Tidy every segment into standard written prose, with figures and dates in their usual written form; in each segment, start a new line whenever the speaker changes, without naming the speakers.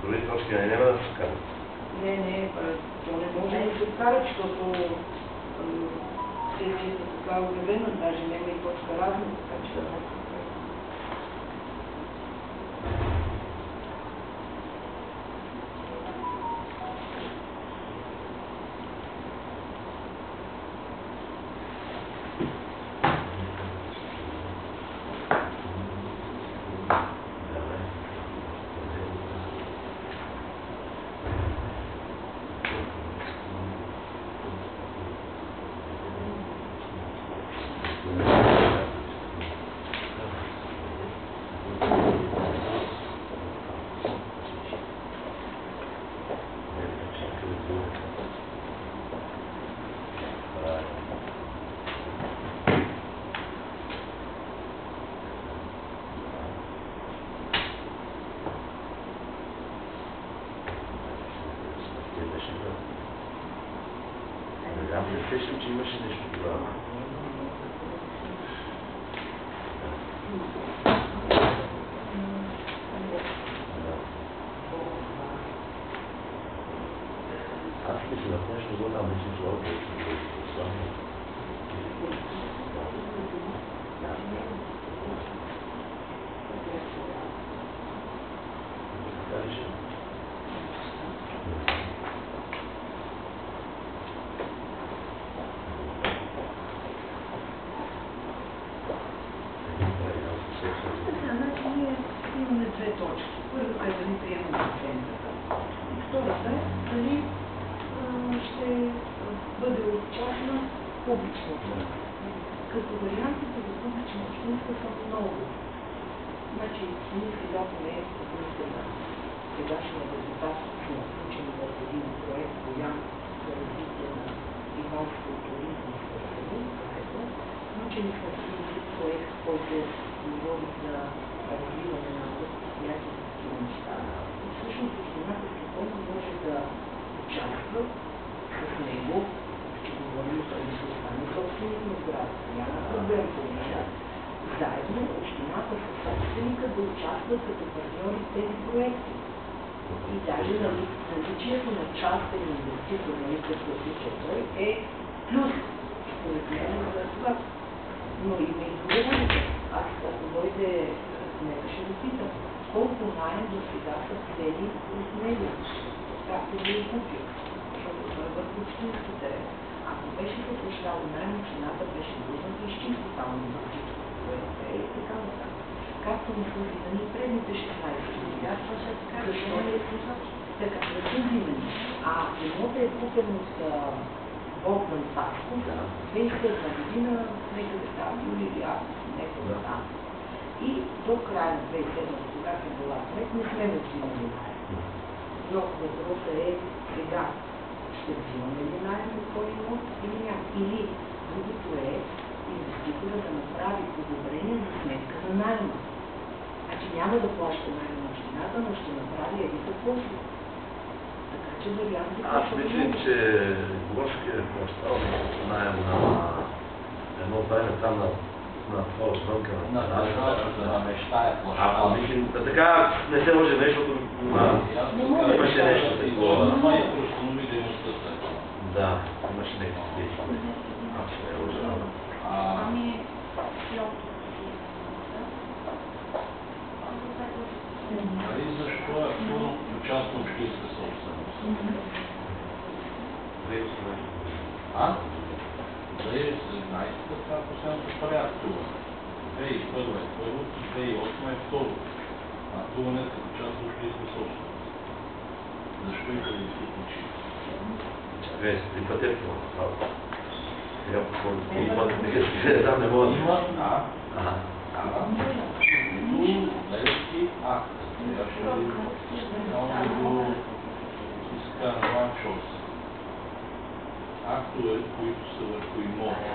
Други точки няма да се вкарат.
Не, то не може да се вкарат, защото сесията така е обявена, даже няма и точка разна, така че да не се вкарат.
Аз не сещам, че имаше нещо тогава. Аз мисля на нещо го там, мисля, че това е
имаме две точки. Първата е дали приемаме оценката. И втората е дали ще бъде отчасна публична оценка. Като вариантите за публична оценка са много. Значи, ние сега поне на сегашния резултат сме включени в един проект голям за развитие на рибарство, туризъм и спортове. Включени сме в един проект, който говори за развиване на предприятия неща. И всъщност общината спокойно може да участва с него, ще говорим, че ще стане собственик на сградата. Няма проблем по нея. Заедно общината със собственика да участват като партньори в тези проекти. И даже наличието на частен инвеститор, нали, като случай той, е плюс според мен за това. Но има и друга варианта. Аз ако дойде нека ще го питам, колко наем до сега са взели от него, както ви е купил, защото това е върху общински терен. Ако беше заплащал наем, общината беше длъжна да изчисти само за всичко, което е и така нататък. Както не са видани предните 16 години. Аз това ще кажа, защо не е така, не са взимани. А имота е купен от Богдан Пасков, 2007 година, некъде там, юли или август, некъде там. И до края на 2007, когато е била кмет, не сме го взимали наем. Но въпросът е сега, ще взимаме ли наем от този имот или няма. Или другото е инвеститора да направи подобрение за сметка на найема. Значи няма да плаща наем на общината, но ще направи един такъв. Така че вариантите са...
Аз мисля, че Горошки е плащал наем на едно време там на втора звънка на
неща е плащал.
Така не се може нещо, имаше нещо такова.
Това е простанови дейността след това.
Да, имаше някакви действия. Аз не е лъжа.
Нали защо е активно частна общинска собственост? 2017 това последното пари актуване. 2001 е първо, 2008 е второ. Актуване като част от общинска собственост. Защо и преди се случи?
Чакай, три пъти е това. Сега по-скоро там не мога да...
Има левски акт. Сега ще видим го иска на Ванчос. Актове, които са върху имота.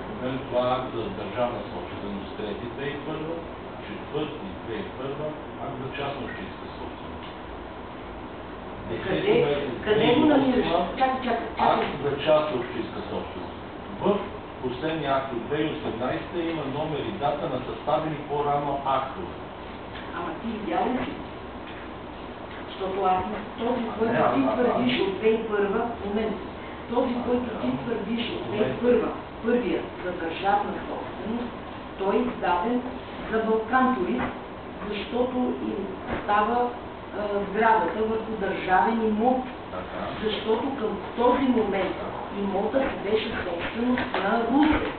Освен това акт за държавна собственост, трети 2001, четвърти 2001, акт за частна общинска собственост.
Къде го намираш?
Акт за частна общинска собственост. В последния акт от 2018 има номер и дата на съставени по-рано актове.
Ама ти видял ли си? Защото този, който ти твърдиш от 2001, момент, този, който ти твърдиш от 2001, първия за държавна собственост, той е издаден за Балкан Турист, защото им става сградата върху държавен имот. Защото към този момент имотът беше собственост на Русе.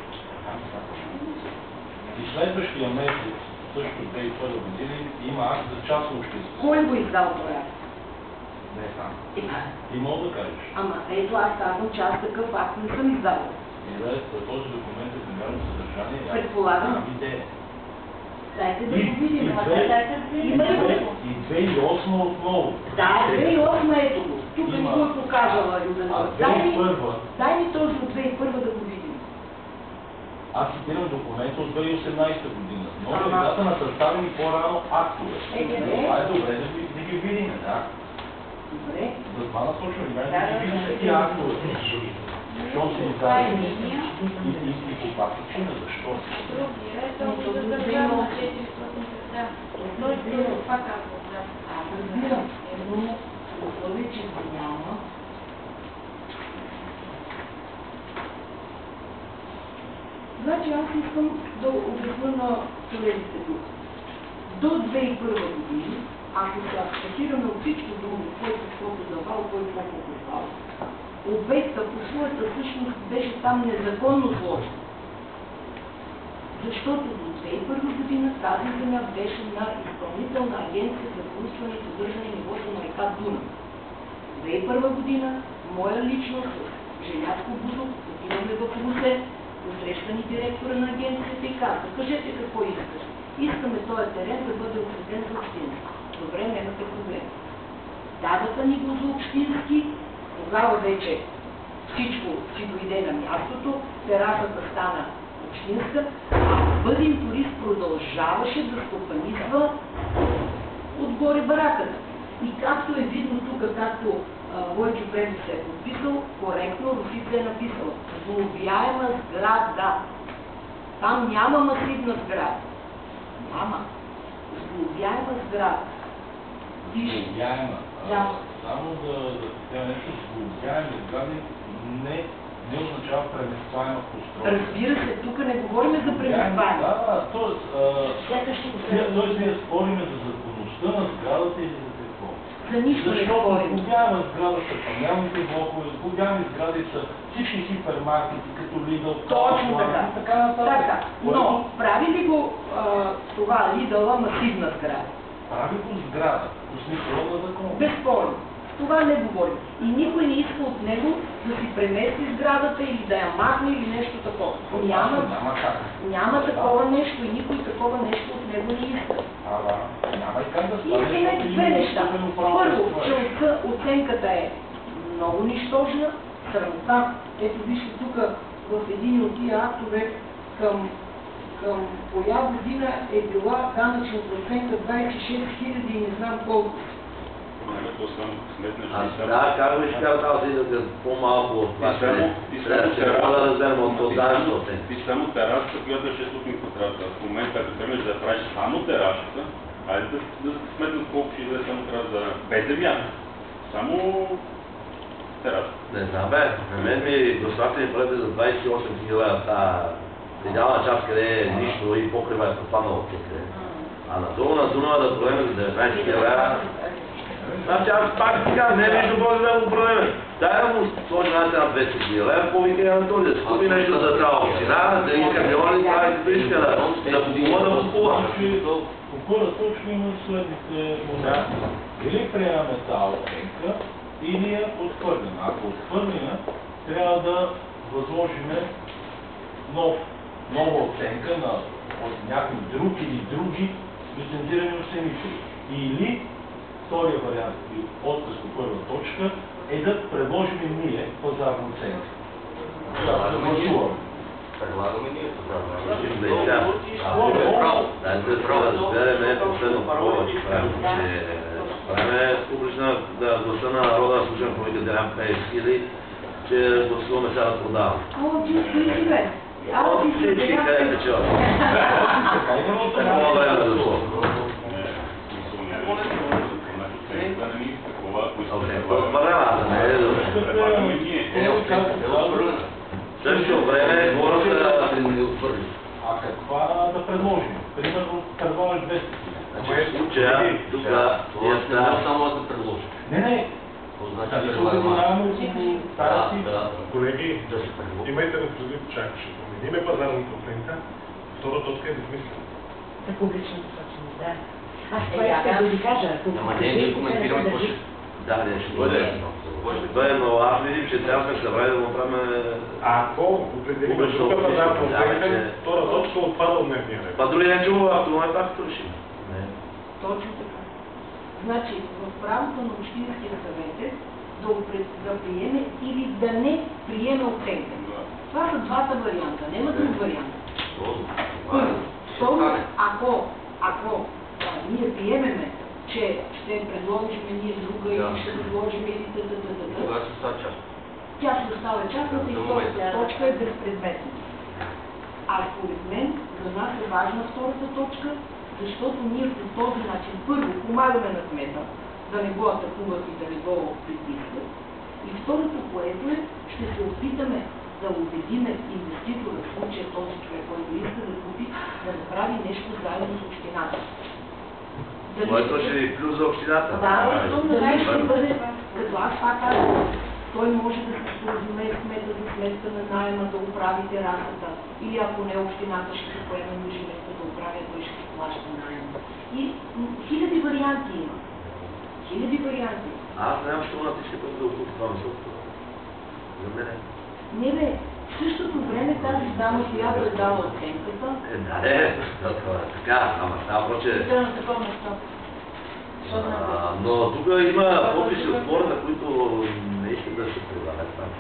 И следващия месец, също 2001 година, има акт за частно общество.
Кой го издал това?
Не сам. Ти мога да кажеш.
Ама ето аз казвам, че аз такъв акт не съм издала.
Този документ е примерно съдържание.
Предполагам.
Идея.
Дайте да го видим.
И 2008 отново.
Да, 2008 ето го. Тук не го е показала Юлия. Дай ми този от 2001 да го видим.
Аз цитирам документа от 2018 година. Много е дата на съставени по-рано актове. Това е добре да ги видим, да?
Добре.
Затова насочваме внимание да ги видим тези актове. Защо се издадени? И по каква причина? Защо?
Разбирам, но условие, че го няма. Значи аз искам да обясня на колегите тук. До 2001 година, ако се абстрахираме от всичко друго, който каквото давал, който колко давал, обекта по своята същност беше там незаконно сложен. Защото до 2001 година тази земя беше на изпълнителна агенция за проучване и поддържане нивото на река Дунав. 2001 година моя личност с Желязко Бузов отиваме в Русе, посрещани директора на агенцията и казва: кажете какво искаш. Искаме този терен да бъде отреден за общински. Добре, нямате проблем. Даваха ни го за общински, тогава вече всичко си дойде на мястото, терасата стана общинска, а Бъдин турист продължаваше да стопанисва отгоре бараката. И както е видно тук, както Войчо преди се е подписал, коректно Русица е написала: злообяема сграда. Там няма масивна сграда. Няма. Злообяема сграда.
Злообяема. Само да кажа нещо, злообяеми сгради не означава преместваема постройка.
Разбира се, тук не говорим за преместваема.
Да, т.е. ние спорим за законността на сградата или за какво.
За нищо не
Защото
спорим.
сглобяема сграда са панелните блокове, сглобяеми сгради са всички хипермаркети, като Lidl,
Точно така.
и така нататък.
Така. Но прави ли го това Lidl масивна сграда?
Прави го сграда, по смисъла на закона.
Безспорно. Това не говорим. И никой не иска от него да си премести сградата или да я махне или нещо такова. Няма такова нещо и никой такова нещо от него не иска.
Няма и как да
И имаме две неща. Първо, че оценката е много нищожна, срамота. Ето вижте тук в един от тия актове към коя година е била данъчната оценка 26 000 и не знам колко.
Как беше казал си да по-малко от това, трябва да разберем от данъчна оценка.
И само терасата, която е 600 квадрата. В момента, ако тръгнеш да правиш само терасата, айде да сметнат колко ще излезе само тераса без земя. Само тераса.
Не знам бе, на мен ми гласовете ми правите за 28 000 тази идеална част, къде е нищо и покрива е попаднало всекъде. А надолу на Дунава да продадем за 19 000. Значи аз пак ти казвам, не виждам Боже да го продадем. Дай да му сложи на 200 000, повика на този, да скупи нещо за тази община, да има камиони, това и иска да купува.
Кукура точно има следните моменти. Или приемаме тази оценка, или я отхвърляме. Ако отхвърляме, трябва да възложиме нова оценка от някой друг или други лицензирани оценители. Или втория вариант и отказ по първа точка е да предложим ние пазарна оценка. Да гласуваме.
Предлагаме ние пазарна оценка. Да разберем последно какво правим публична гласа на народа, слушам повика Делян Пеевски или че гласуваме сега да продаваме. Всички къде печела. Това време да заслуга. първи.
А каква да предложим? Примерно, предлагаш 200 хиляди.
Значи в случая, тук,
Това не може само да предложи.
Не.
Значи
Да се
предлагам.
обединяваме около тази цифра.
Колеги,
Да се предложи.
имайте го предвид, че ако ще променим пазарната оценка, втора точка е безмислена.
За публичната собственост, да. Аз това искам да ви кажа.
Ама не коментираме какво ще...
да, не ще бъде. Ще бъде, но аз видим, че трябва да се събрали да му правим...
Ако определим
Публично
друга пазарна
оценка,
оценка,
да,
втора точка отпада от дневния ред.
Па други ден, че го автономен пак ще решим.
Точно така. Значи, в правото на общинския съвет е да приеме или да не приеме оценка. Това са двата варианта, няма друг вариант. Първо, второ, ако ние приемеме, че ще предложим ние друга или ще предложим или
Тогава ще става част.
тя ще остава частна и втората точка е безпредметна. А според мен за нас е важна втората точка, защото ние по този начин първо помагаме на кмета да не го атакуват и да не го притискат. И второто, което е, ще се опитаме да убедиме инвеститора, в случая този човек, който иска да купи, да направи нещо заедно с общината.
Което ще е плюс за общината.
Да, дали ще бъде, като аз пак казвам, той може да се споразумее с кмета за сметка на найема да оправи терасата, или ако не общината ще се поеме ангажимента да оправя, той ще се плаща найема. И хиляди варианти има. Хиляди варианти.
Аз нямам що натиска, който да окупи това место. За мене.
Не бе, в същото време тази дама, която е дала оценката,
Така, ама става проче...
да на такова место.
Но тук има подписи от хората, които не искат да се предлагат там.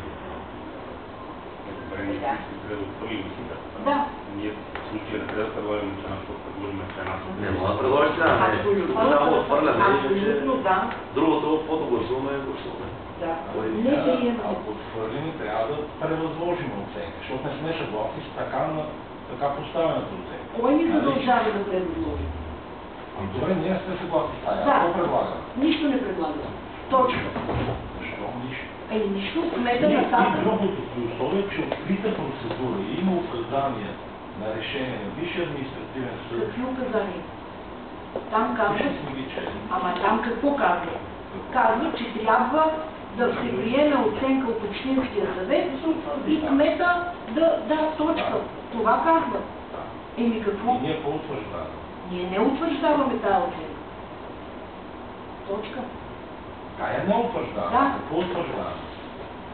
Добре, ние искаме да отхвърлим сметката.
Да.
Ние в случая не трябва да предлагаме цена, защото предложим цена.
Не мога да предложиш цена, не. Тук само отхвърляме, иначе
Абсолютно да.
другото, каквото гласуваме, гласуваме.
Да. Не приемаме.
Ако отхвърлим, трябва да превъзложим оценка, защото не сме съгласни с така поставената оценка.
Кой ни задължава да предложи?
Добре, ние сме съгласни с това.
Да.
Какво предлагаме?
Нищо не предлагаме. Точка.
Защо нищо?
Нищо, кмета на
И
сата.
другото, при условие, че открита процедура и има указания на решение на Висшия административен съд,
Какви указания? Там казва,
ще сме ги чели.
ама там какво казва? Казва, че трябва да се приеме оценка от Общинския съвет и кмета да точка. Това казва. Еми какво?
И ние по-утвърждаваме.
Ние не утвърждаваме тази оценка. Точка.
Тая не утвърждаваме.
Да.
Какво утвърждаваме?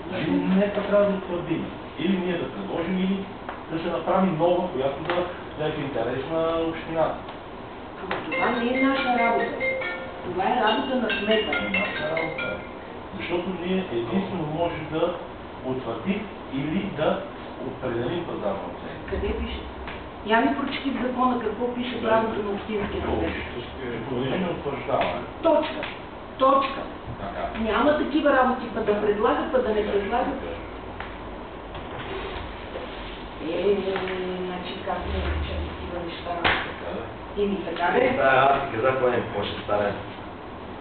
Значи нека трябва да утвърдим. Или ние да предложим, или да се направи нова, която да е в интерес на общината.
Това не е наша работа. Това е работа на кмета.
Наша работа. Защото ние единствено може да утвърдим или да определим пазарна оценка.
Къде пише? Я ми прочети в закона какво пише правото на Общинския съвет.
Подлежи на утвърждаване.
Точка. Точка.
Така.
Няма такива работи, па да предлагат, па да не предлагат. Значи как не речем такива неща. Еми така
Да,
де.
аз ти казах, какво ще стане.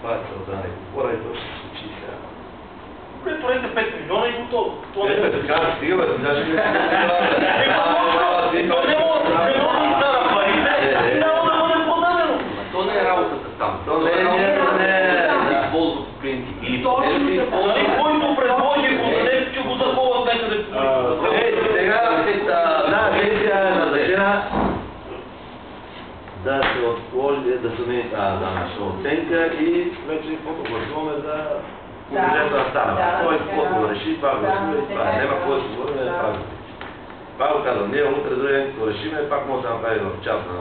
Това е целта на хора и то ще се случи сега.
Претворете 5 милиона и готово. Това
Е, така, стига бе, даже не
То не е работата там. То не е работата да използват клиенти. Или
който предложи го даде, че го заховат някъде.
Сега, една агенция е назначена да се отложи, да се мени тази наша оценка и вече каквото гласуваме за бюджета на стана. Той каквото го реши, това гласува и това. Няма какво да се говори, да прави. Пак го казвам, ние утре дори като решиме, пак може да направи в частна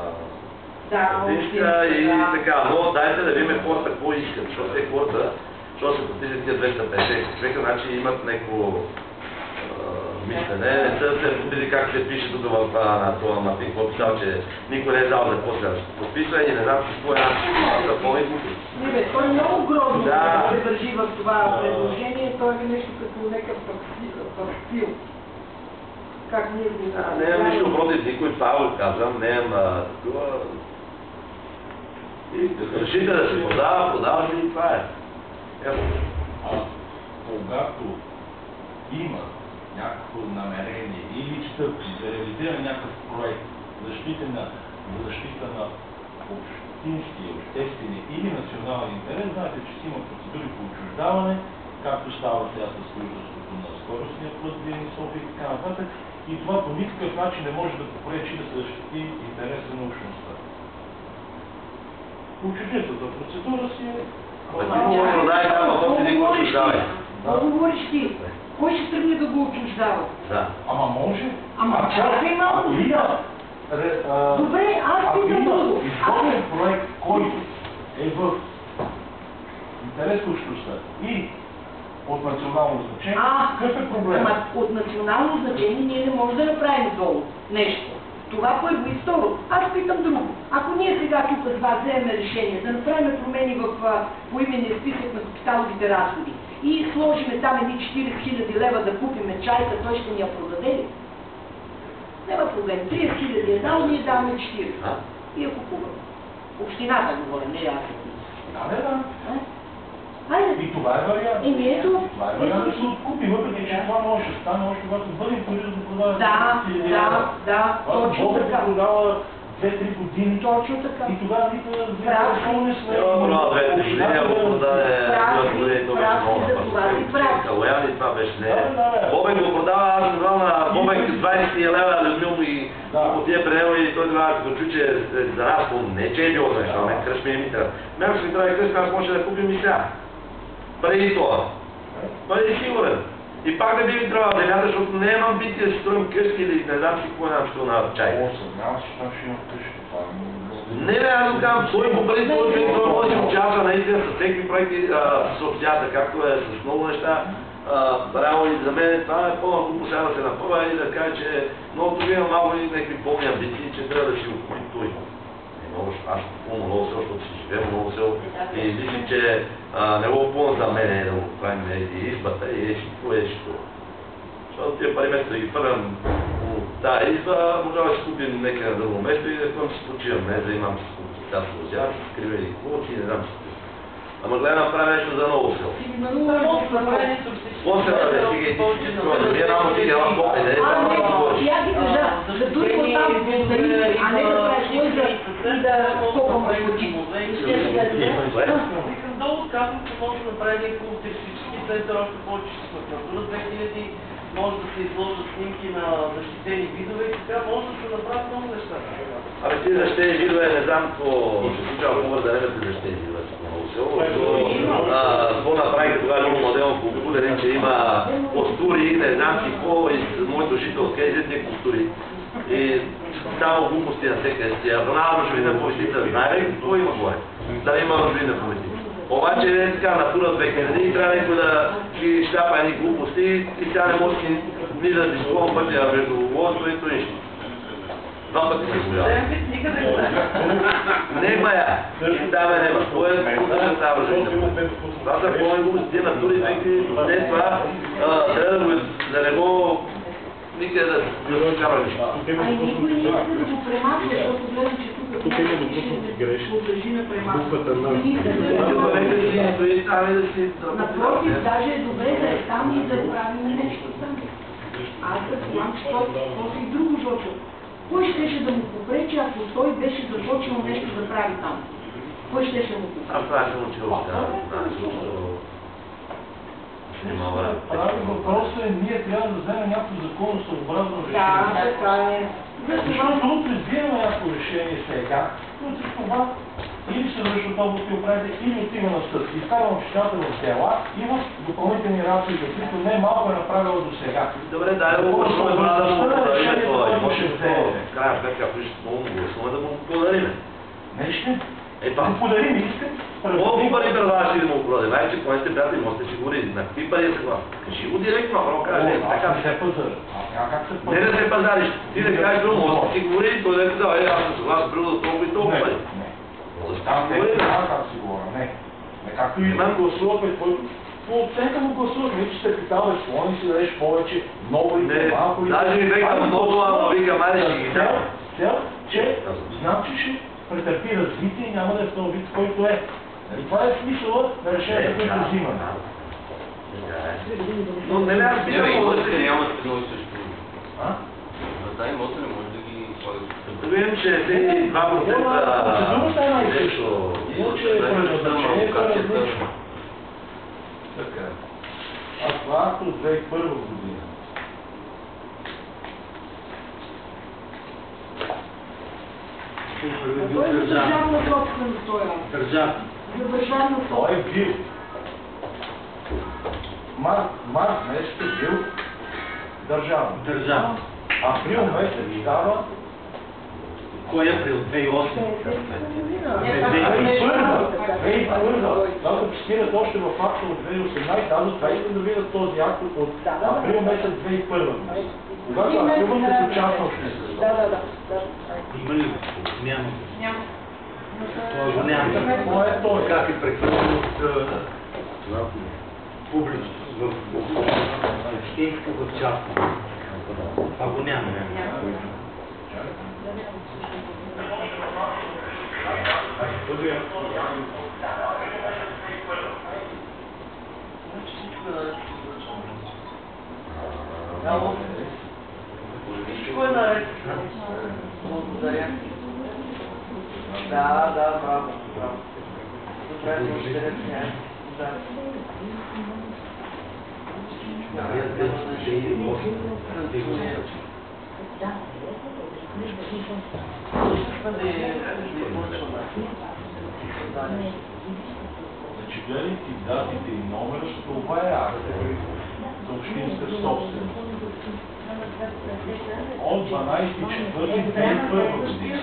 статистика и така. Но дайте да видим хората какво искат, защото те хората, защото се подписат тия 250 човека, значи имат някакво мислене, не са се подписали как се пише тук на това Мартин, какво писал, че никой не е знал за после да се подписва и не знам какво е за пълни глупи.
Не бе, той е много грозно
Да.
да се държи в това предложение, той е нещо като някакъв стил. Как ние го
Нямам нищо против никой, това го казвам, нямам такова. И решите да се продава ли и това е.
А когато има някакво намерение или стъпки да реализира някакъв проект за защита на общински, обществени или национален интерес, знаете, че си има процедури по отчуждаване, както става сега с строителството на скоростния път Видин София и така нататък. И това по никакъв начин не може да попречи да се защити интереса на общността. Отчуждителната процедура си е...
Много говориш ти. Кой ще тръгне да го отчуждава?
Ама може.
Ама чакай малко. Добре, аз питам друго.
Изготвен проект, който е в интерес на общността и от национално значение, какъв е проблем?
От национално значение ние не можем да направим долу нещо. Това първо и второ. Аз питам друго. Ако ние сега тук с вас вземем решение да направим промени в поименния списък на капиталовите разходи и сложиме там едни 40 000 лева да купиме чайка, той ще ни я продаде ли? Няма проблем. 30 000 е дал, ние даваме 40. И я купуваме. Общината говоря, не аз.
Да.
Хайде.
И това е вариант.
Ето.
Това е вариант да се откупи, въпреки че това може да стане още когато бъдем пари да продава.
Да, точно така.
Продава 2-3 години.
Точно така.
И тогава нито не сме...
Това беше не. Бобек го продава, аз го дал на Бобек 20 лева, Людмил и отиде при него и той тогава като чу, че за нас, не че е било за нещо, мен кръж ми не ми трябва. Мен ще ми трябва и кръж, аз може да купим и сега. Преди това. Бъде сигурен. И пак да би ми трябва земята, защото не имам амбиция да строим къщи или не знам си какво нам ще на чай. Не, аз го казвам, той по преди това човек, той може да участва наистина с всеки проекти с общината, както е с много неща. Реално и за мен това е пълна глупост да се напъва и да кажа, че много тук имам малко и някакви пълни амбиции, че трябва да си окупи той. Аз пълно много село, защото си живеем много село и мисля, че не го пълно за мен да го правим и избата и какво е що. Защото тия пари место да ги фърлям от тази изба, може да си купим някъде на друго место и да ходим си почивам, не да имам тази лозя, скрива или какво, си не знам си. Ама гледа направи нещо за ново село. После да стига и ти си скроя, вие намо ти няма копе, да е това да говориш.
Я ти кажа, да дори от там благодари, а не да правиш лъжа и да копам разходи.
Викам долу, казвам, че може да направи някакво туристически център, още повече с Натура 2000, може да се изложат снимки на защитени видове и така, може да се направят много неща.
Абе ти защитени видове, не знам какво ще случва, ако да не да защитени видове в много село. Какво направиха тогава много моделно по Кудерин, че има костури, не знам си какво, и моето жителска изетни костури. И само глупости на всеки си. Ако няма рожовина повестица, знае ли какво има горе? Да има рожовина повестица. Обаче е така, Натура 2000 и трябва някой да ги шляпа едни глупости и сега не може ни да дискувам пътя между лозото и нищо. Два пъти се голява. Нема я. Нема. Това е културна става рожовина. Това са по-не глупости, Натури 2000, след това трябва да не го никъде да се кара нищо.
Никой не иска да го премахне, защото гледам, че тук
има допуснати грешки.
подлежи на премахне.
Буквата на...
Напротив, даже е добре да е там и да правим нещо там. Аз предполагам, че това и друго, защото кой щеше да му попречи, ако той беше започнал нещо да прави там? Кой щеше да му попречи?
Аз това съм учил
Прави въпросът е, ние трябва да вземем някакво законосъобразно решение.
Да, така е.
Защото утре вземем някакво решение сега, но след това или се връща от областния управител, или отива на съд. И става общината в дела, има допълнителни разходи, които не малко е направила до сега.
Добре, дай да го гласуваме, да му подарим това. Може в крайна сметка, ако ще много гласуваме, да му подарим.
Не ще. Да подарим, искам.
Колко пари предлагаш ли да му продаде? Най че поне сте приятели, може да си говори. На какви пари е съгласен? Кажи го директно, ако кажеш.
Аз не се пазаря.
Не да се пазариш. Ти да кажеш друго, може да си говори, той да е казал, аз съм съгласен, примерно да толкова и толкова пари.
Как си говоря, не. Както и нам гласувахме, който по оценка му гласувахме, че сте питал, склонен си да дадеш повече, много или малко или...
Даже ми века много, ама вика, майде ще ги дам.
Че знам, че ще претърпи развитие и няма да е в този вид, който е. Това е смисълът на решението, които взимаме.
Но не аз
Не,
питам,
има
може
ли
да
няма едно и също?
А?
За тази имота не може да ги слагаш.
видим, че тези 2% нещо...
Иначе предназначението е различно. Така. А това от 2001 година.
Той е за държавна собственост, той е.
Държавна.
За държавна
Той
собственост.
е бил. Март месец е бил държавен.
Държавна.
Април месец става
Кой е април? 2008?
2001. Това се цитират още в акта от 2018, аз това искам да видя този акт от април месец 2001. Когато април месец участва обществото.
Да.
Има ли? Няма.
Няма.
Това го няма.
Какво е той?
Как е прехвърлен от публично в общинско в частно? Това го няма.
Всичко е наред. Благодаря. Да, браво. Добре, ще
Значи гледайки датите и номера, това е акт за общинска собственост. От 12.04.2001 година.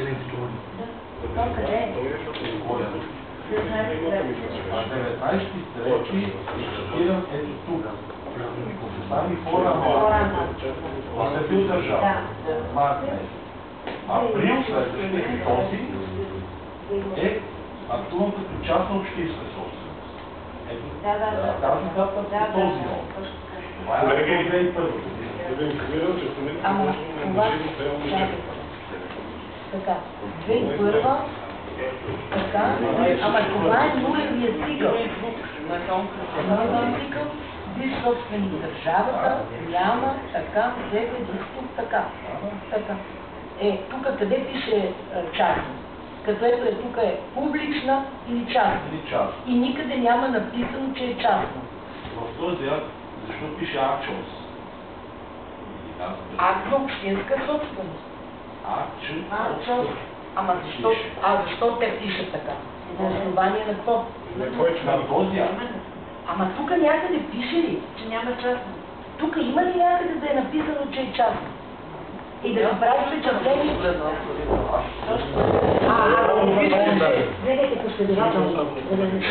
А 19.03. цитирам ето тук. Стани по-рано. Това е бил държава. Март месец. Април следващия този е актуван като частна общинска собственост. Ето тази дата е този номер. Това е Колеги, 2001 година.
Ама това... Така, 2001, така, ама това е нулевия цикъл. Нулевия цикъл, виж собствени държавата, реална, така, вземе, дисток, така. Така. Тук къде пише частна? Където е тук е публична или частна. И никъде няма написано, че е частна.
В този акт, защо пише акчос?
Акт на общинска собственост.
Акчос.
Ама защо? Защо те пишат така? На основание на какво?
На този акт.
Ама тук някъде пише ли, че няма частна? Тук има ли някъде да е написано, че е частна? И да си прави впечатление. Гледайте последователно.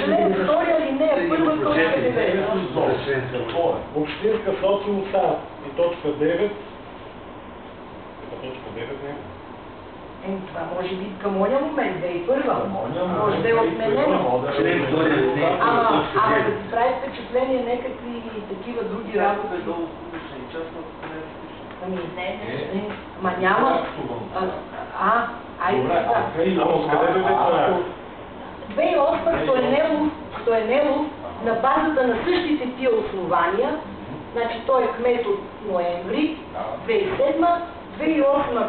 Член 2 алинея, първа точка 9.
Общинска собственост и точка 9. Точка 9 не.
Това може би към оня момент, да е първа. Може да е отменено. Ама да си прави впечатление някакви такива други работи. Ами не. Ма няма. Айде така. 2008 Стоенелов на базата на същите тия основания, значи той е кмет от ноември 2007, 2008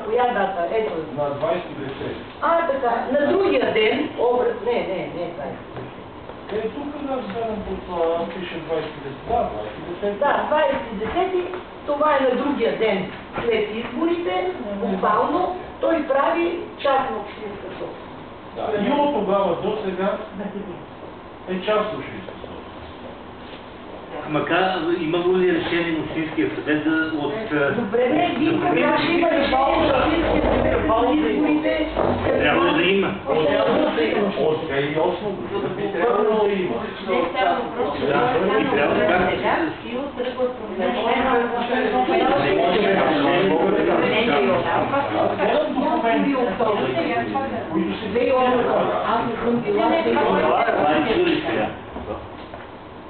коя дата? Ето.
На 20.10.
Така. На другия ден, образ, не,
Тук да вземем под пише 20.10.
Да, 20.10. Това е на другия ден след изборите, буквално, той прави частна общинска собственост.
И от тогава до сега е частна общинска собственост.
Ама имало ли решение на Общинския съвет от...
Добре, не, вие кога ще има решение на Общинския съвет по изборите?
Трябва да има.
От 2008 година. Първо да има.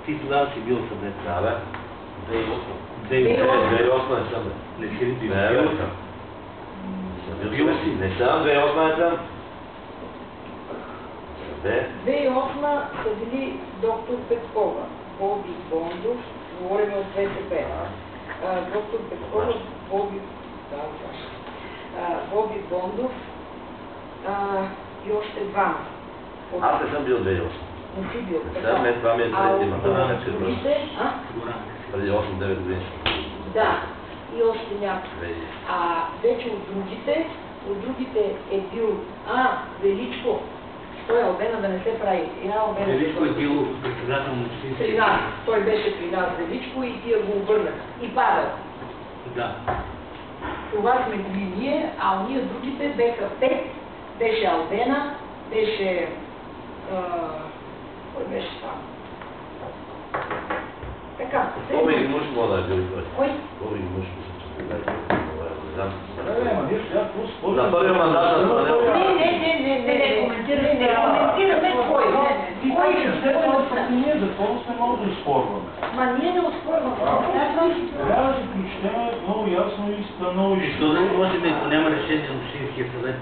Ти тогава си бил съвет.
Да, бе.
2008
2008 съм, бе.
Не си ли бил?
Не, бе. Бил си. Не съм, 2008 не съм.
2008 са били доктор Петкова, Боби Бондов, говорим от БСП. Доктор Петкова, Боби Бондов и още двама.
Аз не съм бил 2008.
Не си бил.
Сега мен това ми е трети мандат. Преди 8-9 години.
Да, и още някакви. Вече от другите е бил Величко. Той Албена да не се прави.
Величко е бил председател на общинския.
Той беше при нас Величко и тия го обърнах. И Павел.
Да.
Това сме били ние, а уния другите беха 5. Беше Албена, беше... кой беше там? Така.
Боби и мъж мога да е бил той.
Кой?
Боби и мъж мисля, че не знам.
На първия мандат
Не коментираме кой. Кой ще
ние законно сме много да изспорваме.
Ма ние не оспорваме.
Трябва да се прочетем много ясно и становище.
Защо да не можем, ако няма решение на Общинския съвет?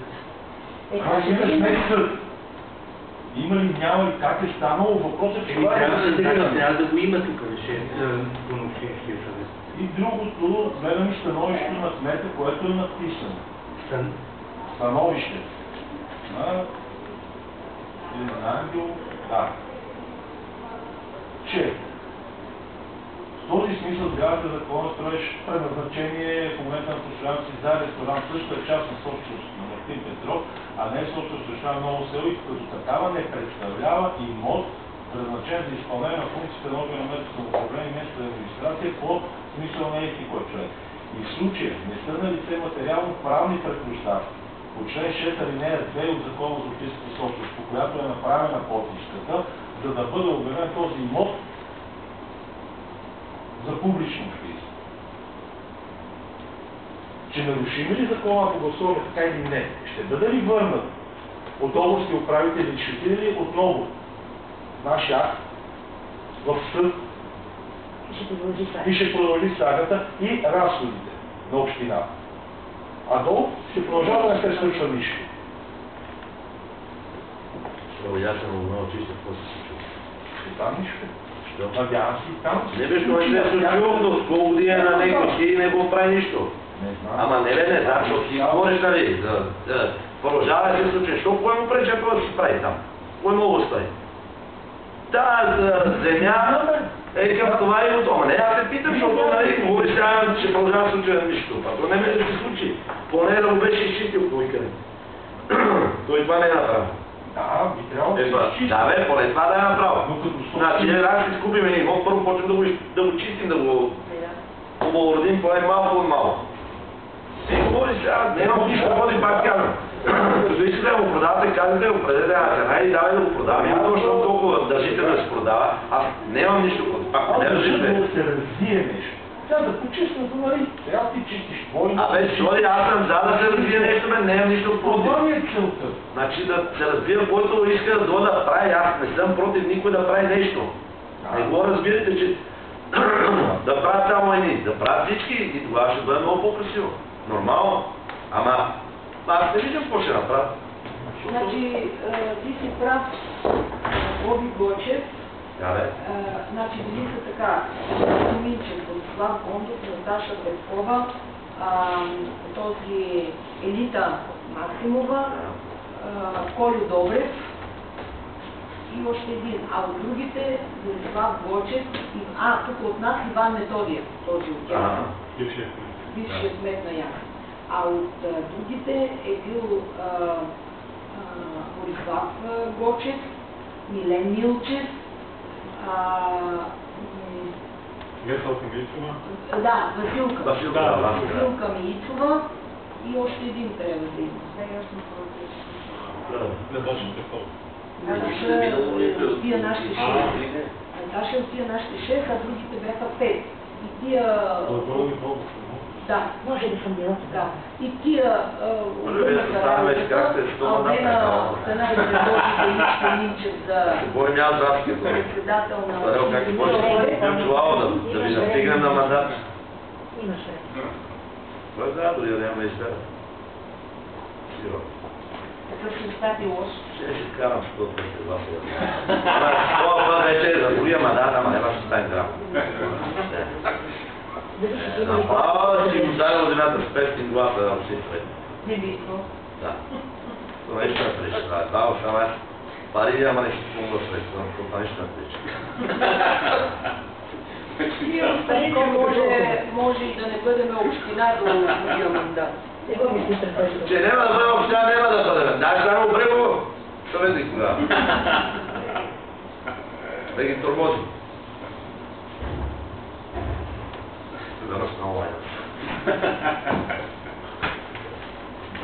Има ли, няма ли, как е станало? Въпросът е, че
трябва да го има тук решението на Общинския съвет.
И другото, гледам и становището на кмета, което е написано. Становище. Ангел, че в този смисъл трябва да закона строиш предназначение в момента на постоянно си за ресторант, същата част на собственост на Мартин Петров, а не собственост на Ново село, и като такава не представлява имот, предназначен за изпълнение на функциите на органа на местно самоуправление и местна администрация по смисъл на кой човек. И в случая не са на лице материално-правни предпоставки по член 6 алинея 2 от Закона за общинската собственост, по която е направена подписката, за да бъде обявен този имот за публично общинство. Ще нарушим ли закона, ако гласуваме така или не? Ще бъде ли върнат от областни управители и ще отиде ли отново нашия акт в съд и ще продължи сагата и разходите на общината. А долу ще продължава да не се случва нищо.
Много ясно, много чисто, какво се случва.
И там нищо. Надявам се и там.
Не беше това, че се е случило, до сколко година на него, ти не го прави нищо.
Не знам.
Ама не знам, защото ти говориш, нали, продължава да се случи. Защо кой му пречи, ако да си прави там? Кой мога да прави? Земя е към това и готово. Не, аз се питам, защото нали, говори сега, че продължава да се случи нищо. То не ме да се случи. Поне да го беше изчистил кой къде. Той това не е направил.
Да, би трябвало да се изчисти.
Да бе, поне това да е направил.
Но като
Значи, аз си изкупим един имот, първо почвам да го чистим, да го облагородим поне малко от малко. И говори сега, нямам нищо да ходи, пак казвам. Като искате да го продавате, казвате, определете цена и давай да го продавам. Има точно толкова държите да се продава, аз нямам нищо против. Пак не държите.
Да се развие нещо. Тя да почистим, нали? Трябва ти чистиш твой.
Абе, сори, аз съм за да се развие нещо, бе, нямам нищо против.
Това е целта.
Значи да се развива, който иска да дойде да прави, аз не съм против никой да прави нещо. Не го разбирате, че да правят само едни, да правят всички и тогава ще бъде много по-красиво. Нормално. Ама аз не виждам какво ще направя.
Значи, ти си прав, Боби Гочев. Значи, били са така, Минчев, Слав Бондов, Наташа Петкова, този Елита Максимова, Колю Добрев и още един. А от другите, Слав Гочев, тук от нас Иван Методиев, този от тях. Бившият кмет на Яна. А от другите е бил Борислав Гочев, Милен Милчев,
Веселка Миличова?
Да, Василка.
Василка
Миличова и още един трябва да има. Сега аз
Наташа Петкова.
Наташа отия нашите 6. Наташа отия нашите 6, а другите бяха 5. И тия... Да, може да съм била така. И тия обърнаха работата, Албена стана да предложи Величко Минчев за председател на...
Да ви настигнем на мандат.
Имаше.
Това да, дори да няма избера. Сигурно.
Такъв ще стати лош.
Ще карам, защото ще това сега. Това вече е за другия мандат, ама не ще стане грам. Направо да си го даде от едната с 500 гласа на общите.
Не би искал.
Да. Това нещо не пречи. Това още пари няма нещо помога средства, това нещо не пречи.
Може и да не бъдем община до другия мандат.
Че няма да бъде община, няма да бъдем. Даже само Брегово, съветник тогава. Да ги тормози. Да нас на онлайн.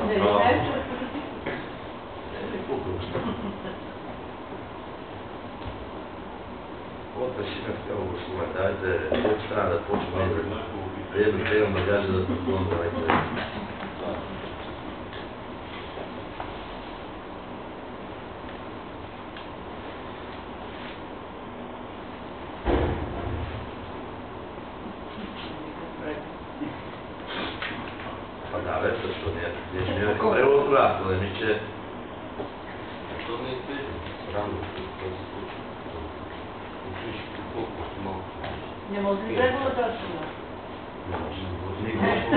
Не знаеш, че
от решиме в цяло гласуване. Дайте, колко страна да почваме да приемем тегам багажа да пътувам за най-къде. Да, бе, също ние ще имаме превод тогава, да ми, че...
Защо не изпишем? Рано, какво се случва?
не може ли да го да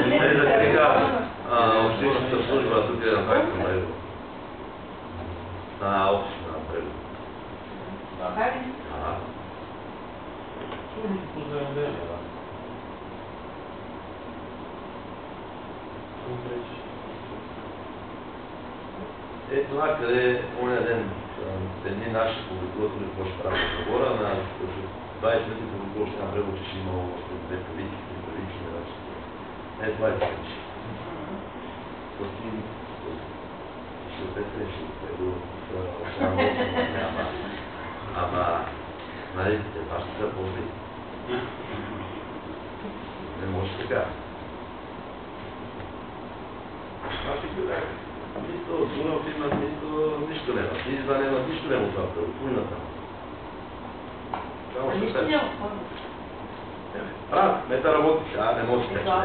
Не да сега общинската служба тук е направи към Брегово. Община на Брегово.
Службите по земеделие, да.
Е това, къде оня ден едни наши публикуватели, какво ще правят да говоря, на 20 минути публикува ще на Брегово, че ще има още 2 кавички, 3 кавички, не знам. Е, това е така. Съвсем ще опетре, ще опеду, ама, нали, това ще са по-зли. Не може така. Това ще гледа. Нито Дунав имат, нищо нема. Изда нема, нищо нема това пред Пуйната.
нищо няма.
Правят, мета работи, не може така.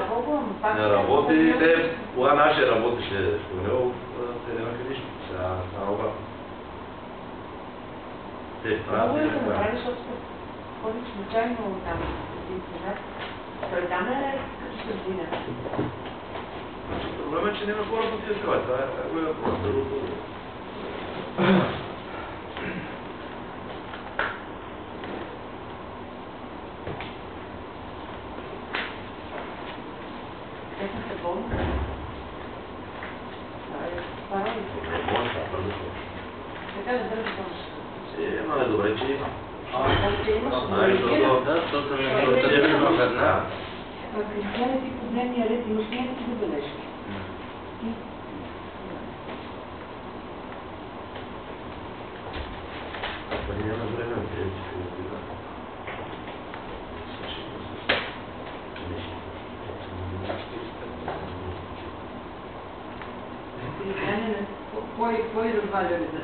Не работи, те, кога нашия работеше в него, те нема къдишки. Сега стана обратно. Те правят.
Много е да направиш, защото ходиш случайно там, един сега. Той там е като сърдина.
Проблемът е, че няма хора по тия села. Това е голям проблем.
Техната болница. Това е парализа. Така да държи болница.
Имаме добре, че има.
Защото не
Кристияне ти по дневния ред имаш някакви забележки.
Няма време, че ще го видя.
Кристияне, кой разваля реда?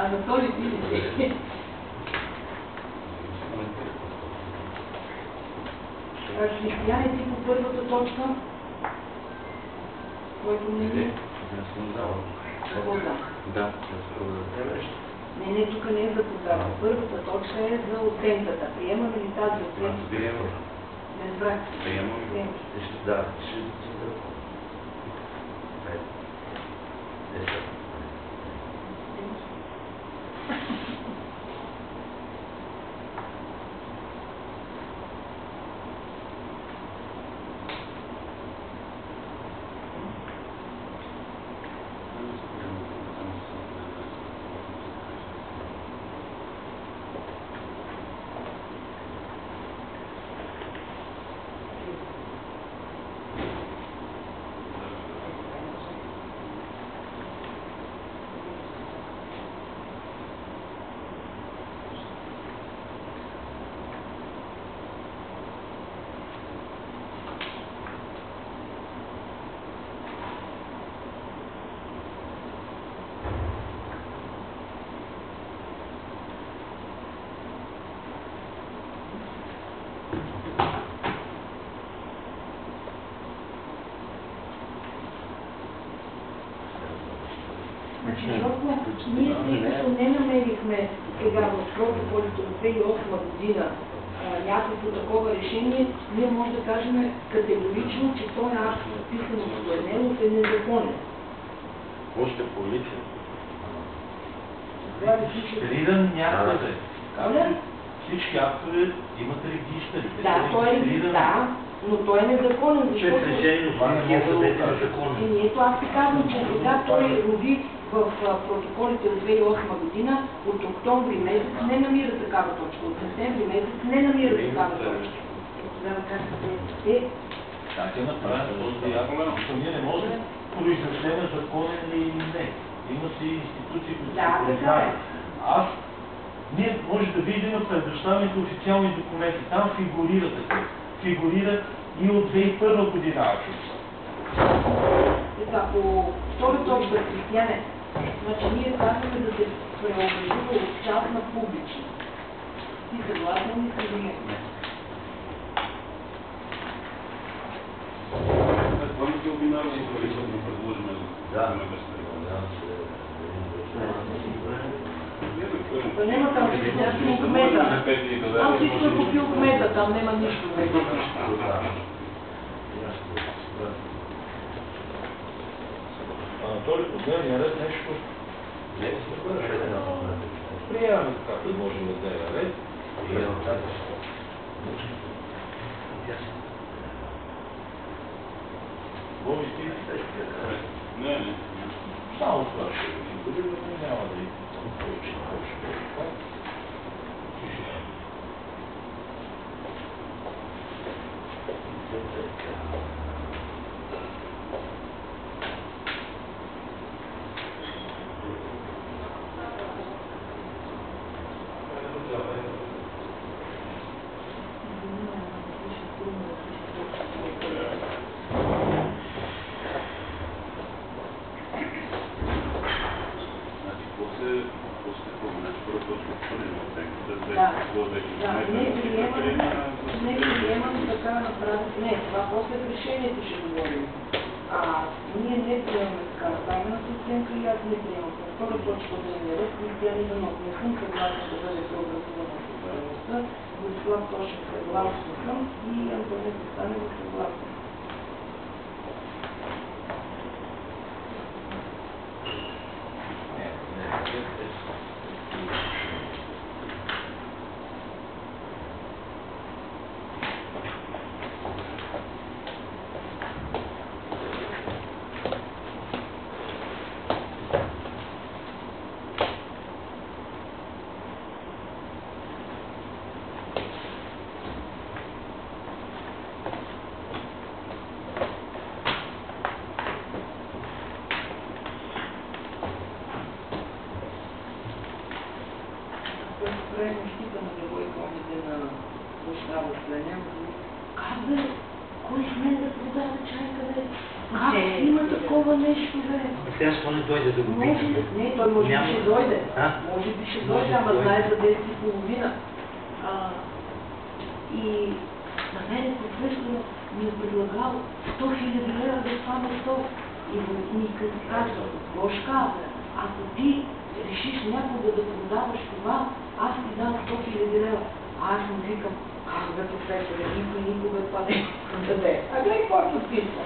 Анатолий Дилич. Християне ти по първата точка, който не е...
Да.
Не, тук не е за подава. Първата точка е за оценката. Приемаме ли тази оценка?
Приемам.
Не разбрах.
Приемам.
Да,
Защото ние, тъй като не намерихме сега в протоколите от 2008 година някакво такова решение, ние може да кажем категорично, че този акт, написан от Стоянелов, е незаконен.
Още полиция.
Това ли пише?
Регистриран някъде.
Оля?
Всички актове имат регистри.
Да, той е да, но той е незаконен, защото...
Това не може да бъде незаконно.
Ето аз ти казвам, че сега той роди в протоколите от 2008 година, от октомври месец не намира такава точка, от септември месец не намира такава точка. Тогава как се
Как е направен този акт? Защото ние не можем да произнесем законен или не. Има си институции, които се признаят. Ние може да видим предоставените официални документи. Там фигурира такъв. Фигурира и от 2001 година акт.
Така, по втора точка християне, значи ние казваме да се преобразува от част на публична. Ти съгласен ли си или не?
Това не е бинарно, което да предложим за
Да няма там всичко кмета. Там всичко е купил кмета, там няма нищо.
Анатолий, по дневния ред нещо приемаме така предложим от дневния ред. Боби ти?
Не.
Само това ще ви няма да и повече това.
Не приемам така направи. Не, това после в решението ще говорим. Ние не приемаме така направената оценка и аз не приемам. По втора точка от дневния ред, Християн Иванов, не съм съгласна да бъде преобразувана в съдържаността, Борислав Тошев съгласна съм и Антонета Станева съгласна.
Сега ще не дойде да го пита.
Не, той може би ще дойде. Може би ще дойде, ама знае за 10:30. И на мен професор ми е предлагал 100 000 лева да стане 100. И ми казва, Бошка, ако ти решиш някога да продаваш това, аз ти дам 100 000 лева. Аз му викам, как да професор, никога това не да даде. А гледай какво е подписва.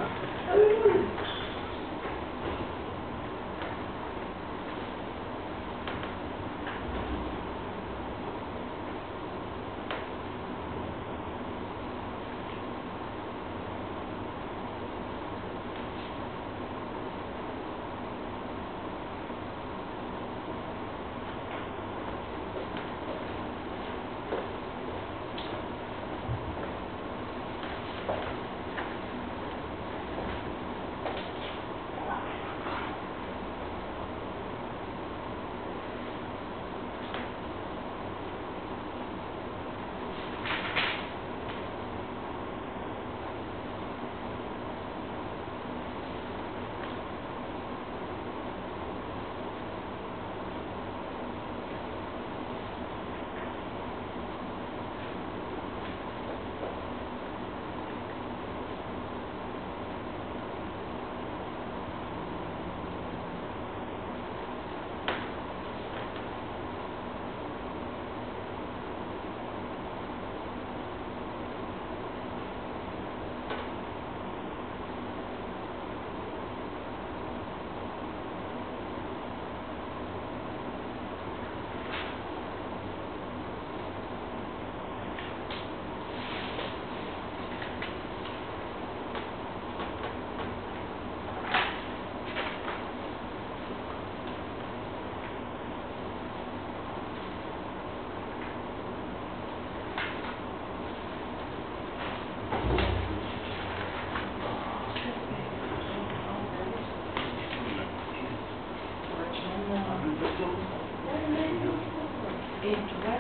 Това е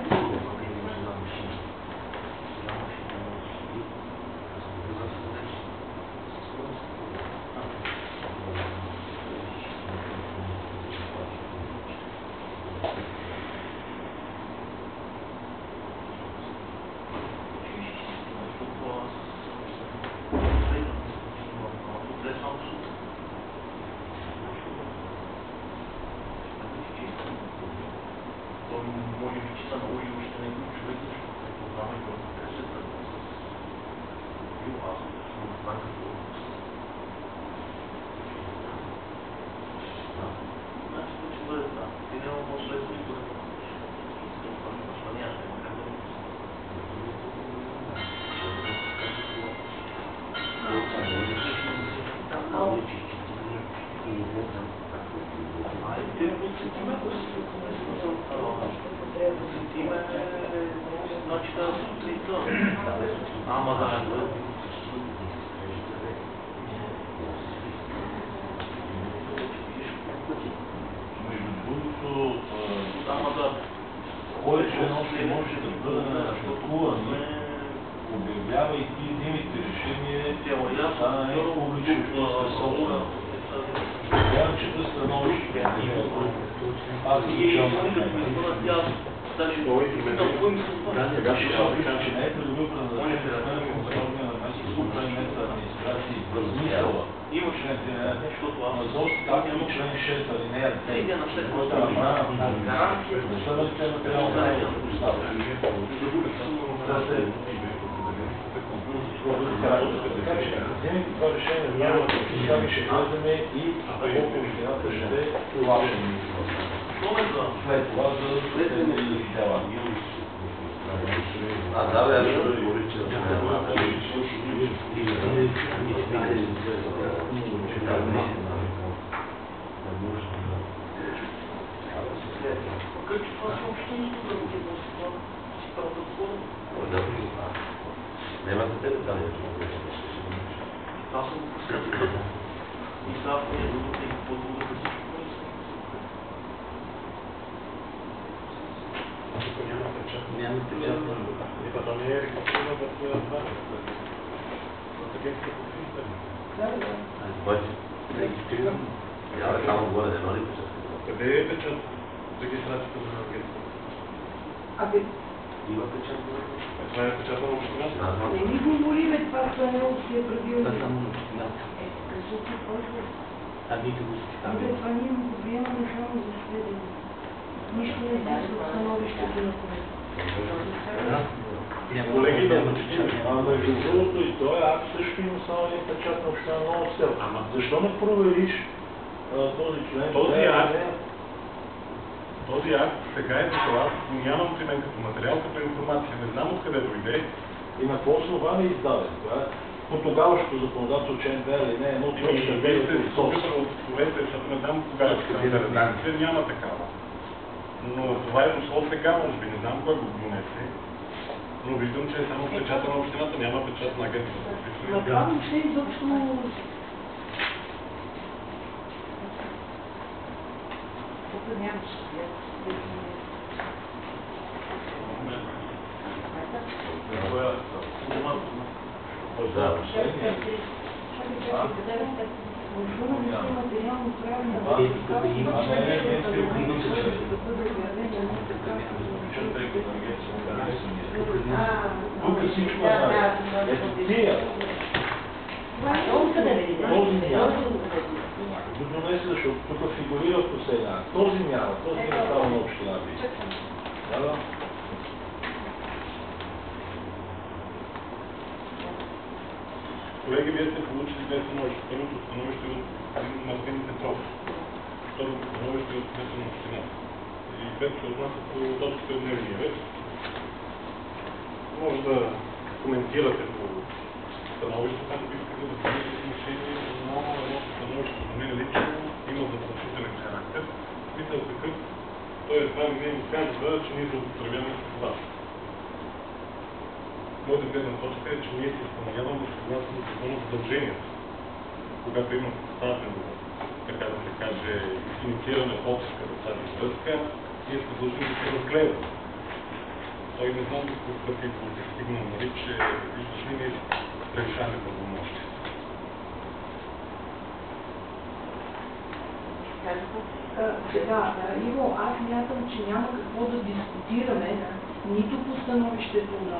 може би, че са наложи още някой човек, защото предполагаме колко кръщата. И опасно, защото това като значи, това ще бъде това. Ти няма може лесно и бъде това. Това няма как да значи да сутринта. Ама да.
Между другото, кой член още може да бъде атакуван, обявявайки взимите решения, стана не публично съсобствено. Трябва да чета становище. Аз сега ще кажа, че не е придобил предназначение на контролния на местната администрация и възмисъла. Има член 13, защото АМАЗОС, както и член 6, алинея 2, който равна гаранция за съвестите материална поставя. Така че, вземайки това решение, вярвате, че ще гледаме и колко общината ще плаща. След това за тези дела.
Да, бе, ще да говори, че няма да те детали.
Това съм го пускал. И сега е другото и по-друго да всичко.
Няма печат. То не е регистрирано в това. Регистрирано.
Я само горе, не ли печат?
Къде е печат? Регистрацията на агенцията?
Има печат.
Това е печата на общината?
Не ни говориме това, това не е правилно.
Това само на общината.
Защото който...
Нито го
Абе, това ние му го приемаме само за сведение. Нищо не знае за становището на което.
Колеги, между другото и този акт също има само един печат на община Ново село. Защо не провериш този член? Този акт сега е за това, нямам при мен като материал, като информация. Не знам откъде дойде и на какво основание е издаден. По тогавашното законодателство, член 2 или не, едно точно ще бъде отговорете, защото не знам кога е тази редакция, няма такава. Но това е дошло сега, може би, не знам кой го донесе. Но виждам, че е само печата на общината, няма печат на агенцията.
Направо се изобщо... Тук нямаше.
Тук всичко е ето тия. Го донесе, защото тук фигурира в последния. Този няма, този не става на общината. Да.
Колеги, вие сте получили две становища. Първото становище от Мартин Петров. Второто становище от кмета на общината. И двете се отнасят по точките от дневния ред. Може да коментирате по становището, ако искате да вземете отношение, но едното становище за мен лично има заплашителен характер. Смисъл такъв, той едва ли не ми казва, че ние злоупотребяваме с това. Моята гледна точка е, че ние се изпълняваме съгласно закона задълженията. Когато има съставено, така да се каже, иницииране подписка за тази връзка, ние сме длъжни да се разгледаме. той не знам до какъв път е стигнал, нали, че виждаш ли не превишаване правомощия.
Сега, Иво, аз мятам, че няма какво да дискутираме нито по становището на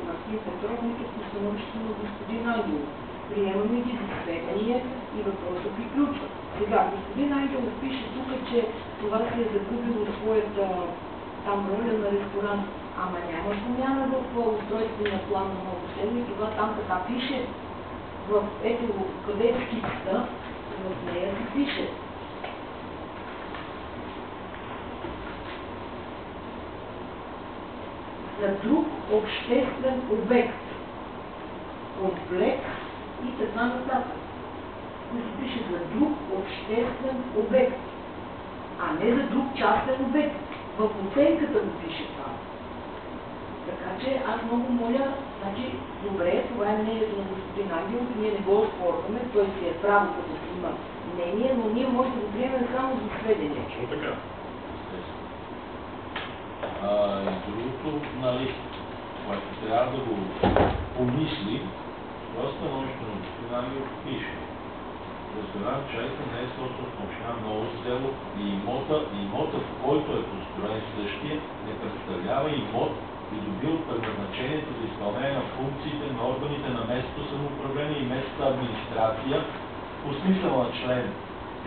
Мартин Петров, нито по становището на господин Ангелов. Приемаме ги за сведение и въпросът приключва. Сега, господин Ангелов пише тук, че това се е загубило своята там роля на ресторант. Ама няма промяна в устройствения план на Ново село и това там така пише. Ето, къде е скицата, в нея се пише. За друг обществен обект, комплекс и така нататък. Който пише за друг обществен обект, а не за друг частен обект. В оценката го пише това. Така че аз много моля, значи, добре, това е мнението на господин Ангелов, ние не го оспорваме, той си е право като има мнение, но ние може да го приемем само за сведение.
Точно така.
И другото, нали, което трябва да го помисли, това становище на господин Ангелов пише. Ресторант Чайка не е собственост на община Ново село и имота, в който е построен същия, не представлява имот, придобил предназначението за изпълнение на функциите на органите на местното самоуправление и местната администрация по смисъла на член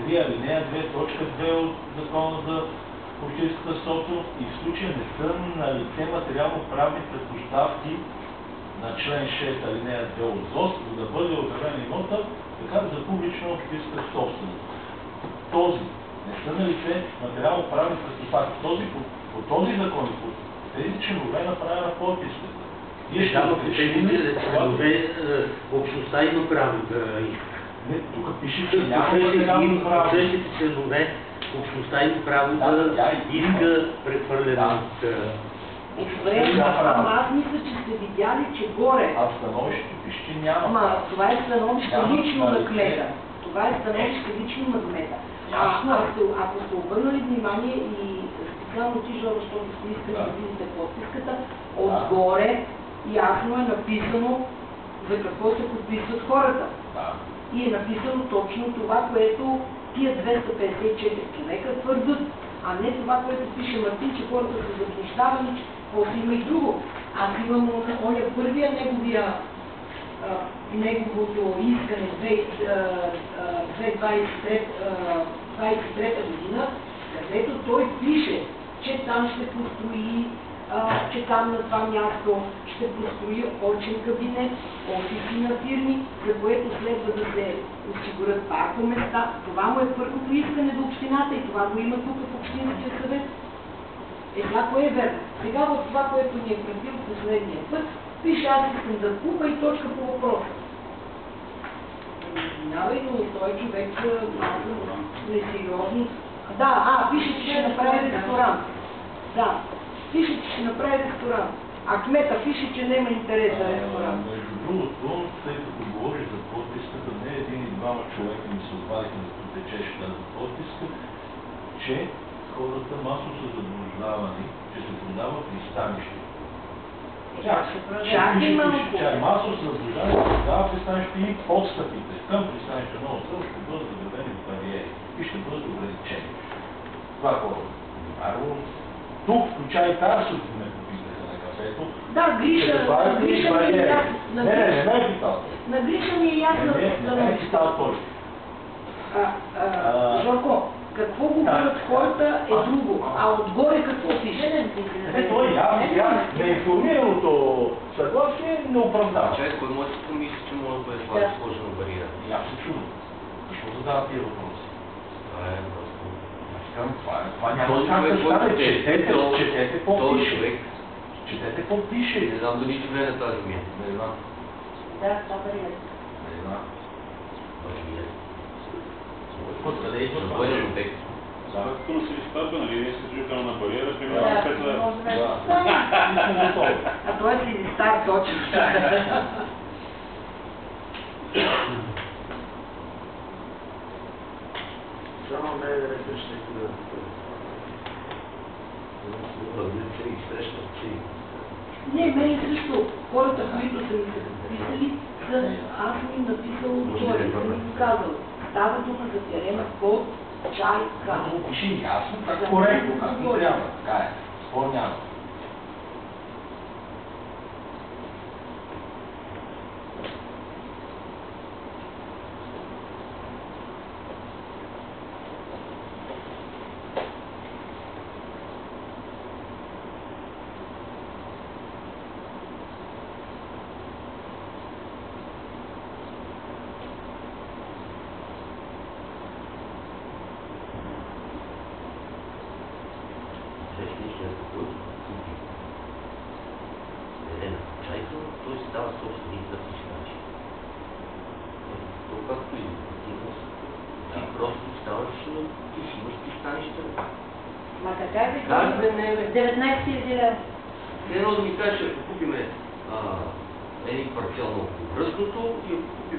3, алинея 2, точка 2 от Закона за общинската собственост и в случая не са на лице материално-правни предпоставки на член 6, алинея 2 от ЗОС, за да бъде обявен имота така за публична общинска собственост. Този не са на лице материално-правни предпоставки. По този закон и по тези членове направена подписката.
Тези членове общността има право да иска.
Не, тук пише, че няма материално право.
Същите членове общността има право да иска прехвърляне от...
Добре, ама аз мисля, че сте видяли, че горе...
А в становището пише, че няма.
Ама това е становище лично на кмета. Това е становище лично на кмета. Ако сте обърнали внимание и специално ти, Жоро, защото сте искали да видите подписката, отгоре ясно е написано за какво се подписват хората. И е написано точно това, което тия 254 човека твърдят, а не това, което пише Мартин, че хората са заблуждавани, че после има и друго. Аз имам оня първия неговото искане 2023 година, където той пише, че там ще построи, че там на това място ще построи очен кабинет, офиси на фирми, за което следва да се осигурят паркоместа. Това му е първото искане до общината и това го има тук в Общинския съвет. Това кое е верно. Сега в това, което ни е предвил последния път, пише аз искам да купа и точка по въпроса. Минавай, но той човек малко несериозно. Да, пише, че ще направи ресторант. Да, пише, че ще направи ресторант. А кмета пише, че няма интерес за ресторант.
Между другото, тъй като говориш за подписката, не един и двама човека ми се обадиха да протечеше тази подписка, че хората масово са заблуждавани, че се продава пристанище. Масово са заблуждавани, че се продава пристанище и подстъпите към пристанище Ново село ще бъдат заградени бариери и ще бъдат ограничени. Това хората. Тук, включая и тази сутрин ме попитаха на кафето.
Да, Гриша ми е ясно.
Не е питал.
На Гриша ми е ясно.
Не е питал той.
Жорко, какво говорят хората е друго, а отгоре какво пише?
Той неинформираното съгласие не оправдава.
Човек, кой може да помисли, че може да бъде сложена бариера?
И аз се чудам. Защо задава тия въпроси? Това няма как да стане. Четете какво пише. Четете какво пише.
Не знам дали живее на тази мия. Не знам.
Да, това бариера.
Не знам.
Къде идва това?
Военен обект.
Като на Силистарка, нали, ние сте жителна на бариера, примерно 5 лева.
А той е Силистар точно.
Само ме да решиш да и срещат си.
Не, мен също. Хората, които са ми се подписали, аз ми им написал отгоре, съм им казал. Става дума за терена под Чайка.
Опиши ясно, как коректно, както трябва. Така е. Спор няма.
Той става собственик на всички начини. То както и ти просто ставаш, ти си имаш пристанище.
Ма така е,
Как бе, не бе?
19 000 лева.
Едно да ми кажеш, ако купиме един парцел на околовръстното и ако купим